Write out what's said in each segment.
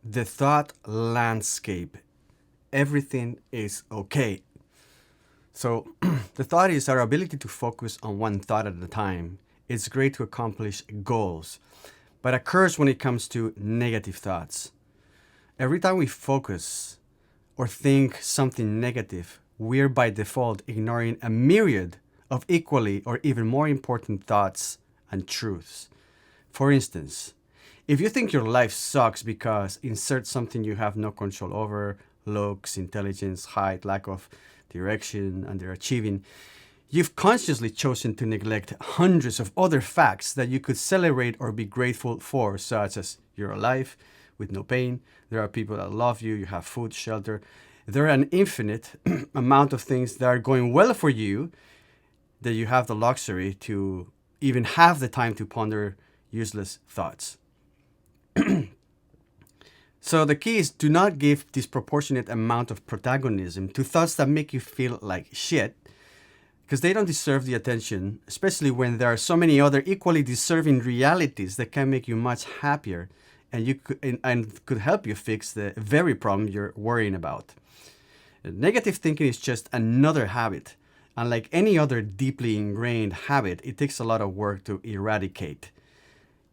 the thought landscape. Everything is okay. So, the thought is our ability to focus on one thought at a time. It's great to accomplish goals, but occurs when it comes to negative thoughts. Every time we focus or think something negative, we're by default ignoring a myriad of equally or even more important thoughts and truths. For instance, if you think your life sucks because insert something you have no control over, looks, intelligence, height, lack of direction, underachieving, you've consciously chosen to neglect hundreds of other facts that you could celebrate or be grateful for, such as you're alive with no pain, there are people that love you, you have food, shelter. There are an infinite amount of things that are going well for you that you have the luxury to even have the time to ponder useless thoughts. So the key is do not give disproportionate amount of protagonism to thoughts that make you feel like shit, because they don't deserve the attention, especially when there are so many other equally deserving realities that can make you much happier and could help you fix the very problem you're worrying about. Negative thinking is just another habit. Unlike any other deeply ingrained habit, it takes a lot of work to eradicate.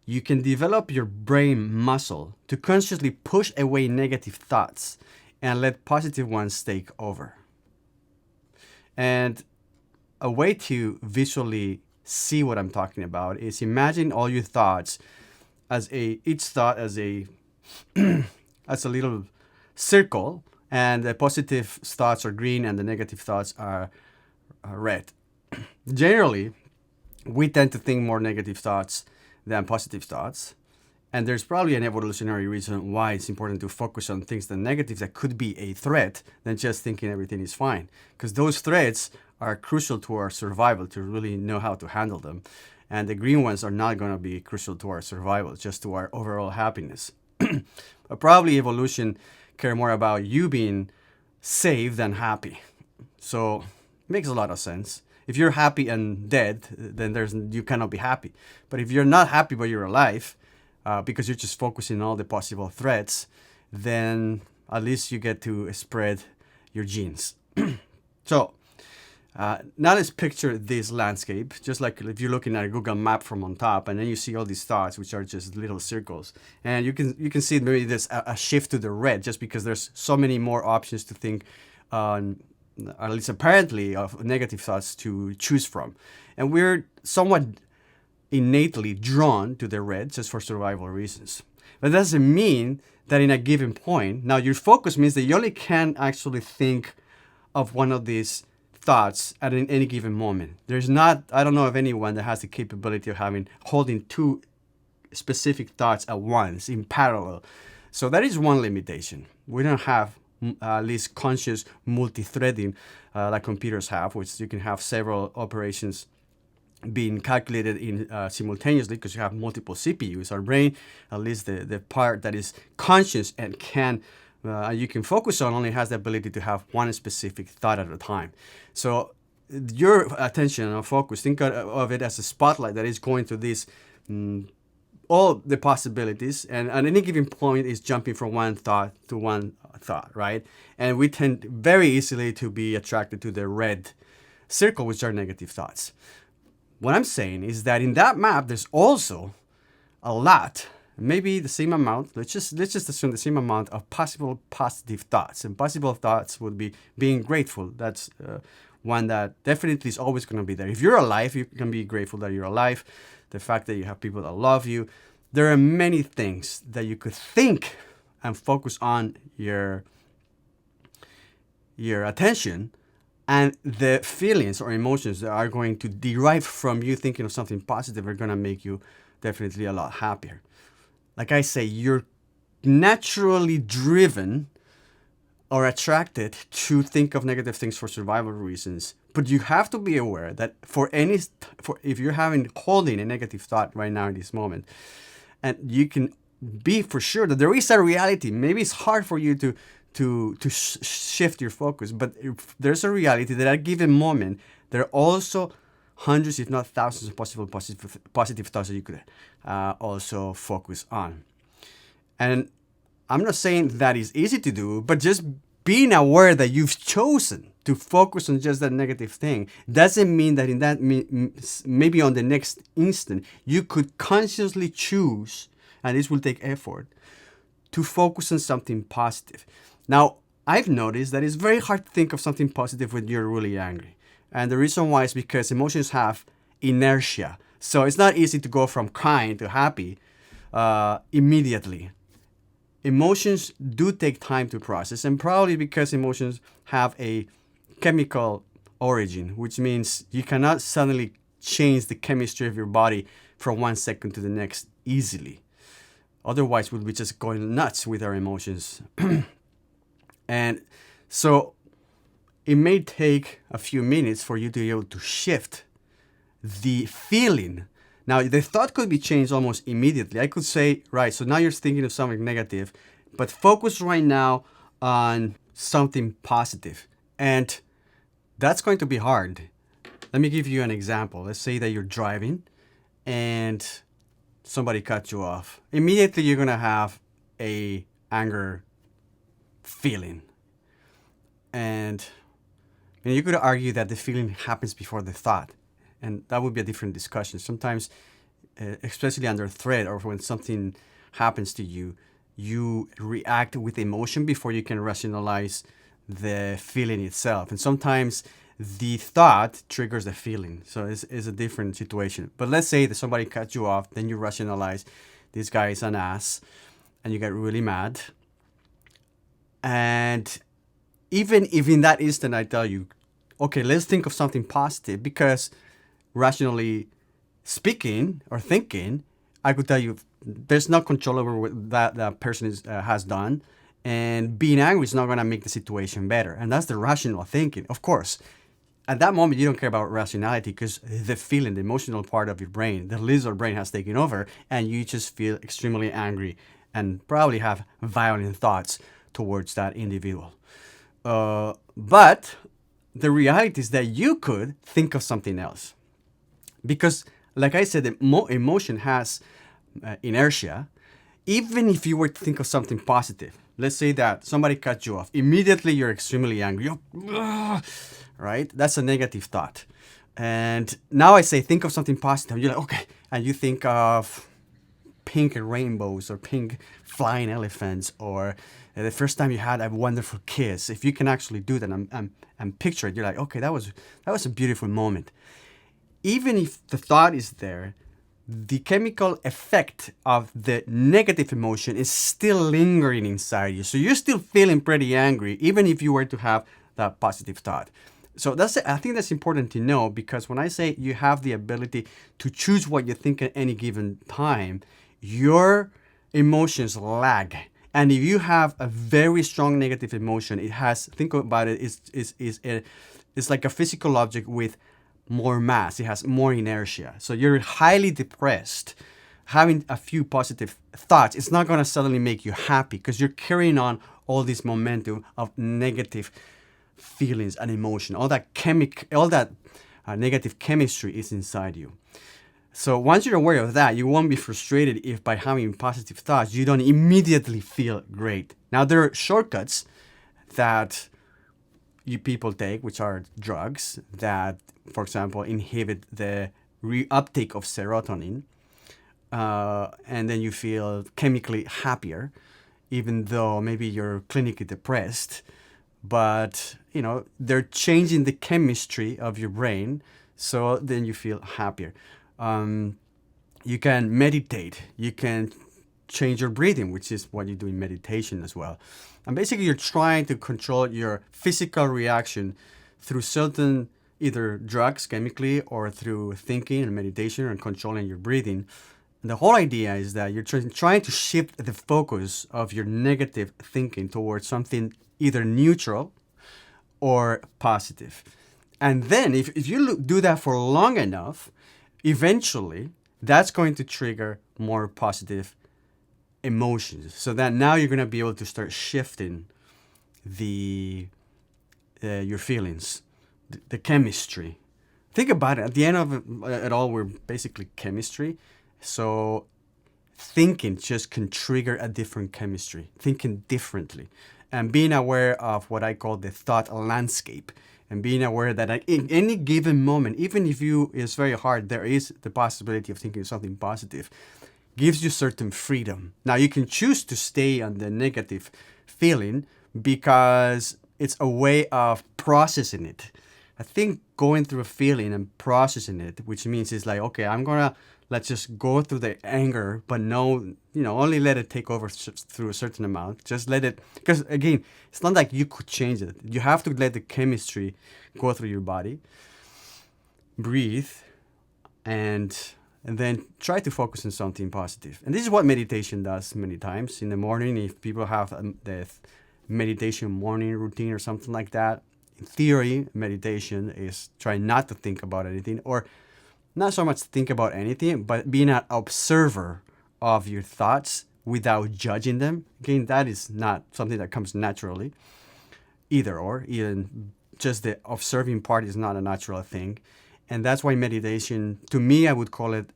You can develop your brain muscle to consciously push away negative thoughts and let positive ones take over. And a way to visually see what I'm talking about is imagine all your thoughts as each thought as a as a little circle, and the positive thoughts are green and the negative thoughts are red. Generally, we tend to think more negative thoughts than positive thoughts. And there's probably an evolutionary reason why it's important to focus on things that negative that could be a threat than just thinking everything is fine. Because those threats are crucial to our survival to really know how to handle them. And the green ones are not going to be crucial to our survival, just to our overall happiness. But probably evolution care more about you being safe than happy. So it makes a lot of sense. If you're happy and dead, then you cannot be happy. But if you're not happy but you're alive, because you're just focusing on all the possible threats, then at least you get to spread your genes. So now let's picture this landscape, just like if you're looking at a Google map from on top, and then you see all these thoughts, which are just little circles, and you can see maybe there's a shift to the red, just because there's so many more options to think on, at least apparently, of negative thoughts to choose from, and we're somewhat innately drawn to the red just for survival reasons. But that doesn't mean that in a given point, now your focus means that you only can actually think of one of these thoughts at any given moment. I don't know of anyone that has the capability of holding two specific thoughts at once in parallel. So that is one limitation. We don't have at least conscious multi-threading like computers have, which you can have several operations being calculated in simultaneously because you have multiple CPUs. Our brain, at least the part that is conscious and you can focus on, only has the ability to have one specific thought at a time. So your attention or focus, think of it as a spotlight that is going to this all the possibilities, and at any given point is jumping from one thought to one thought, right? And we tend very easily to be attracted to the red circle, which are negative thoughts. What I'm saying is that in that map, there's also a lot, maybe the same amount. Let's just assume the same amount of possible positive thoughts. And possible thoughts would be being grateful. That's one that definitely is always going to be there. If you're alive, you can be grateful that you're alive. The fact that you have people that love you. There are many things that you could think and focus on your attention, and the feelings or emotions that are going to derive from you thinking of something positive are going to make you definitely a lot happier. Like I say, you're naturally driven or attracted to think of negative things for survival reasons. But you have to be aware that if you're holding a negative thought right now in this moment, and you can be for sure that there is a reality. Maybe it's hard for you to shift your focus, but if there's a reality that at a given moment there are also hundreds, if not thousands, of possible positive thoughts that you could also focus on. And I'm not saying that is easy to do, but just being aware that you've chosen to focus on just that negative thing doesn't mean that in that maybe on the next instant you could consciously choose, and this will take effort, to focus on something positive. Now, I've noticed that it's very hard to think of something positive when you're really angry. And the reason why is because emotions have inertia. So it's not easy to go from crying to happy immediately. Emotions do take time to process, and probably because emotions have a chemical origin, which means you cannot suddenly change the chemistry of your body from 1 second to the next easily. Otherwise, we'll be just going nuts with our emotions. And so it may take a few minutes for you to be able to shift the feeling. Now, the thought could be changed almost immediately. I could say, right, so now you're thinking of something negative, but focus right now on something positive. And that's going to be hard. Let me give you an example. Let's say that you're driving and somebody cut you off. Immediately, you're going to have a anger feeling. And you could argue that the feeling happens before the thought. And that would be a different discussion. Sometimes, especially under threat or when something happens to you, you react with emotion before you can rationalize the feeling itself. And sometimes the thought triggers the feeling. So it's a different situation. But let's say that somebody cut you off, then you rationalize, this guy is an ass, and you get really mad. And even if in that instant I tell you, okay, let's think of something positive, because rationally speaking or thinking, I could tell you there's no control over what that person has done, and being angry is not going to make the situation better. And that's the rational thinking. Of course, at that moment, you don't care about rationality because the feeling, the emotional part of your brain, the lizard brain has taken over, and you just feel extremely angry and probably have violent thoughts towards that individual. But the reality is that you could think of something else. Because, like I said, emotion has inertia. Even if you were to think of something positive, let's say that somebody cut you off, immediately you're extremely angry. Right? That's a negative thought. And now I say, think of something positive. You're like, okay. And you think of pink rainbows or pink flying elephants, or the first time you had a wonderful kiss. If you can actually do that and picture it, you're like, okay, that was a beautiful moment. Even if the thought is there, the chemical effect of the negative emotion is still lingering inside you. So you're still feeling pretty angry, even if you were to have that positive thought. So I think that's important to know, because when I say you have the ability to choose what you think at any given time, your emotions lag. And if you have a very strong negative emotion, think about it, it's like a physical object with more mass. It has more inertia. So you're highly depressed. Having a few positive thoughts, it's not going to suddenly make you happy, because you're carrying on all this momentum of negative feelings and emotion. All that negative chemistry is inside you. So once you're aware of that, you won't be frustrated if by having positive thoughts, you don't immediately feel great. Now, there are shortcuts that you people take, which are drugs that, for example, inhibit the reuptake of serotonin. And then you feel chemically happier, even though maybe you're clinically depressed. But, they're changing the chemistry of your brain, so then you feel happier. You can meditate. You can change your breathing, which is what you do in meditation as well. And basically, you're trying to control your physical reaction through certain either drugs chemically, or through thinking and meditation and controlling your breathing. And the whole idea is that you're trying to shift the focus of your negative thinking towards something either neutral or positive. And then if you do that for long enough, eventually that's going to trigger more positive emotions. So that now you're going to be able to start shifting your feelings, the chemistry. Think about it. At the end of it all, we're basically chemistry. So thinking just can trigger a different chemistry, thinking differently, and being aware of what I call the thought landscape, and being aware that in any given moment, even if you it's very hard, there is the possibility of thinking something positive, gives you certain freedom. Now you can choose to stay on the negative feeling because it's a way of processing it. I think going through a feeling and processing it, which means it's like, okay, let's just go through the anger, but no, only let it take over through a certain amount. Just let it, because again, it's not like you could change it. You have to let the chemistry go through your body, breathe, and then try to focus on something positive. And this is what meditation does many times. In the morning, if people have the meditation morning routine or something like that, in theory, meditation is trying not to think about anything, or not so much think about anything, but being an observer of your thoughts without judging them. Again, that is not something that comes naturally, either or. Even just the observing part is not a natural thing. And that's why meditation, to me, I would call it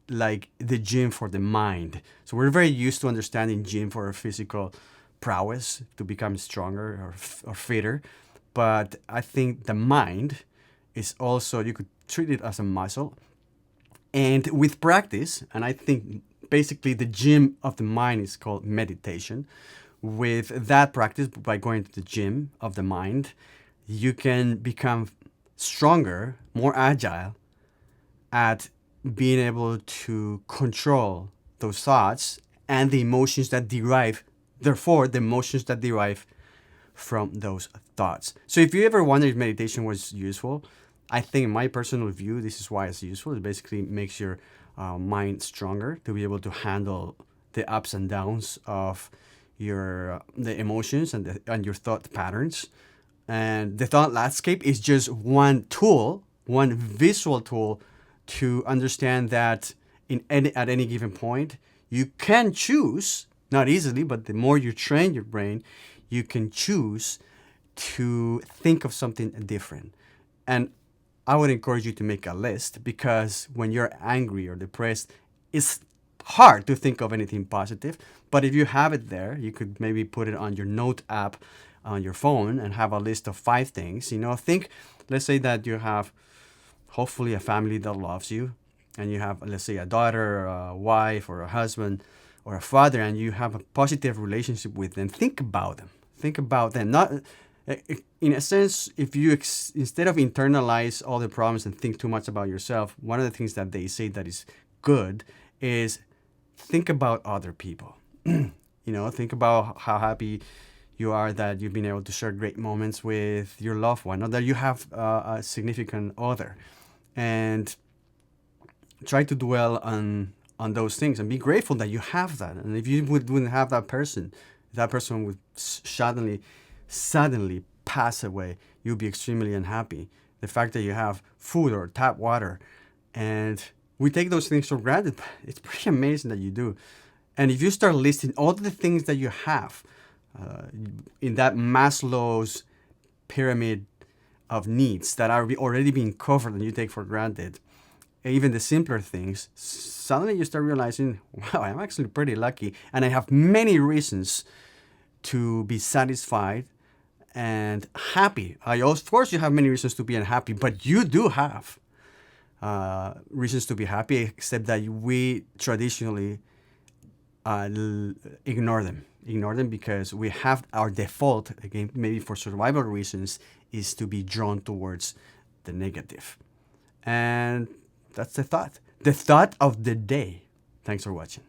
like the gym for the mind. So we're very used to understanding gym for our physical prowess, to become stronger or fitter. But I think the mind is also, you could treat it as a muscle. And with practice, and I think basically the gym of the mind is called meditation. With that practice, by going to the gym of the mind, you can become stronger, more agile at being able to control those thoughts and the emotions that derive, therefore, the emotions that derive from those thoughts. So if you ever wonder if meditation was useful, I think in my personal view, this is why it's useful. It basically makes your mind stronger to be able to handle the ups and downs of the emotions and your thought patterns. And the thought landscape is just one tool, one visual tool to understand that at any given point, you can choose, not easily, but the more you train your brain, you can choose to think of something different. And I would encourage you to make a list, because when you're angry or depressed, it's hard to think of anything positive. But if you have it there, you could maybe put it on your note app on your phone and have a list of 5 things. Let's say that you have hopefully a family that loves you, and you have, let's say, a daughter, or a wife, or a husband, or a father, and you have a positive relationship with them. Think about them. Think about them. Not in a sense, if you instead of internalize all the problems and think too much about yourself, one of the things that they say that is good is think about other people. Think about how happy you are that you've been able to share great moments with your loved one, or that you have a significant other, and try to dwell on those things and be grateful that you have that. And if you wouldn't have that person would suddenly pass away, you'll be extremely unhappy. The fact that you have food or tap water, and we take those things for granted, but it's pretty amazing that you do. And if you start listing all the things that you have in that Maslow's pyramid of needs that are already being covered and you take for granted, even the simpler things, suddenly you start realizing, wow, I'm actually pretty lucky, and I have many reasons to be satisfied and happy. Of course, you have many reasons to be unhappy, but you do have reasons to be happy, except that we traditionally ignore them. Ignore them because we have our default, again, maybe for survival reasons, is to be drawn towards the negative. And that's the thought of the day. Thanks for watching.